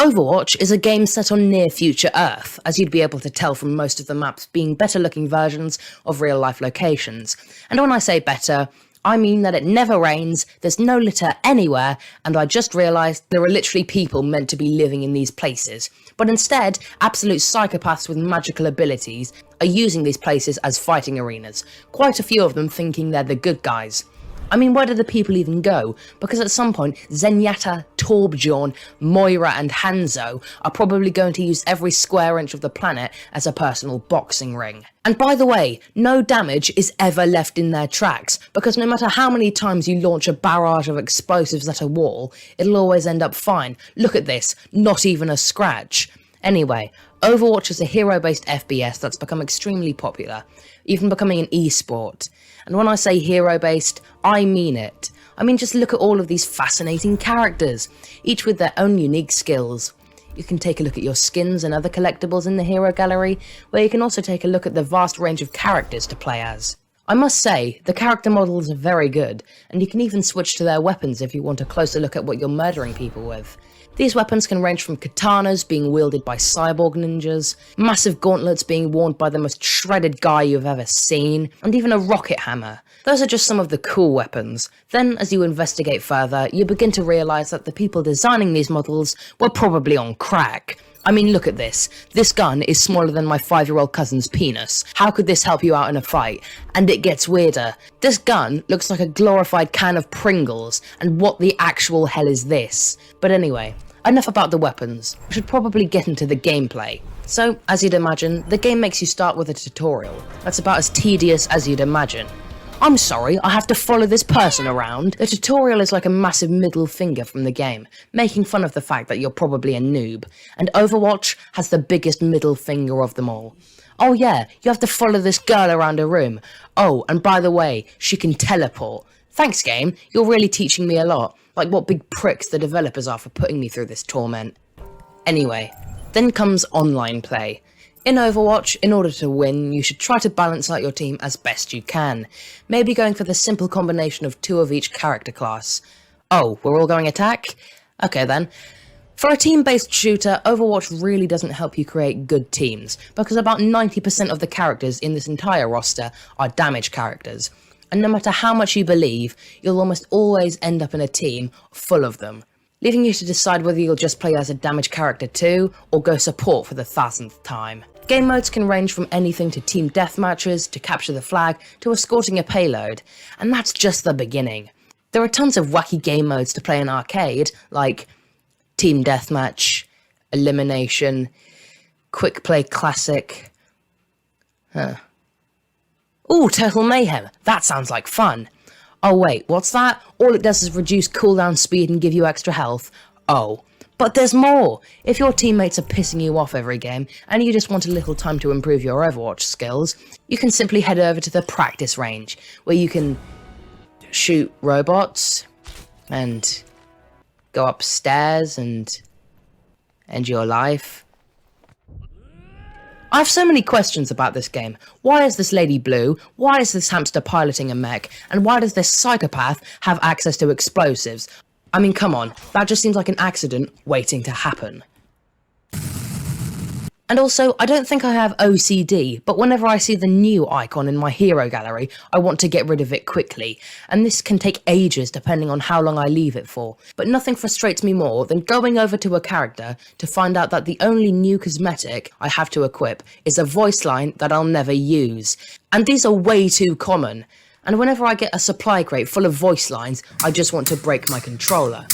Overwatch is a game set on near-future Earth, as you'd be able to tell from most of the maps being better-looking versions of real-life locations. And when I say better, I mean that it never rains, there's no litter anywhere, and I just realised there are literally people meant to be living in these places. But instead, absolute psychopaths with magical abilities are using these places as fighting arenas, quite a few of them thinking they're the good guys. I mean, where do the people even go? Because at some point, Zenyatta, Torbjorn, Moira and Hanzo are probably going to use every square inch of the planet as a personal boxing ring. And by the way, no damage is ever left in their tracks, because no matter how many times you launch a barrage of explosives at a wall, it'll always end up fine. Look at this, not even a scratch. Anyway, Overwatch is a hero-based FPS that's become extremely popular, even becoming an esport. And when I say hero-based, I mean it. I mean, just look at all of these fascinating characters, each with their own unique skills. You can take a look at your skins and other collectibles in the hero gallery, where you can also take a look at the vast range of characters to play as. I must say, the character models are very good, and you can even switch to their weapons if you want a closer look at what you're murdering people with. These weapons can range from katanas being wielded by cyborg ninjas, massive gauntlets being worn by the most shredded guy you've ever seen, and even a rocket hammer. Those are just some of the cool weapons. Then, as you investigate further, you begin to realise that the people designing these models were probably on crack. I mean, look at this. This gun is smaller than my 5-year-old cousin's penis. How could this help you out in a fight? And it gets weirder. This gun looks like a glorified can of Pringles, and what the actual hell is this? But anyway, enough about the weapons. We should probably get into the gameplay. So, as you'd imagine, the game makes you start with a tutorial. That's about as tedious as you'd imagine. I'm sorry, I have to follow this person around. The tutorial is like a massive middle finger from the game, making fun of the fact that you're probably a noob. And Overwatch has the biggest middle finger of them all. Oh yeah, you have to follow this girl around a room. Oh, and by the way, she can teleport. Thanks game, you're really teaching me a lot. Like what big pricks the developers are for putting me through this torment. Anyway, then comes online play. In Overwatch, in order to win, you should try to balance out your team as best you can, maybe going for the simple combination of 2 of each character class. Oh, we're all going attack? Okay then. For a team-based shooter, Overwatch really doesn't help you create good teams, because about 90% of the characters in this entire roster are damage characters, and no matter how much you believe, you'll almost always end up in a team full of them, leaving you to decide whether you'll just play as a damage character too, or go support for the 1000th time. Game modes can range from anything to team deathmatches, to capture the flag, to escorting a payload, and that's just the beginning. There are tons of wacky game modes to play in arcade, like Team Deathmatch, Elimination, Quick Play Classic. Ooh, Total Mayhem, that sounds like fun. Oh wait, what's that? All it does is reduce cooldown speed and give you extra health. Oh. But there's more! If your teammates are pissing you off every game, and you just want a little time to improve your Overwatch skills, you can simply head over to the practice range, where you can shoot robots, and go upstairs, and end your life. I have so many questions about this game. Why is this lady blue? Why is this hamster piloting a mech? And why does this psychopath have access to explosives? I mean, come on, that just seems like an accident waiting to happen. And also, I don't think I have OCD, but whenever I see the new icon in my hero gallery, I want to get rid of it quickly, and this can take ages depending on how long I leave it for. But nothing frustrates me more than going over to a character to find out that the only new cosmetic I have to equip is a voice line that I'll never use. And these are way too common. And whenever I get a supply crate full of voice lines, I just want to break my controller.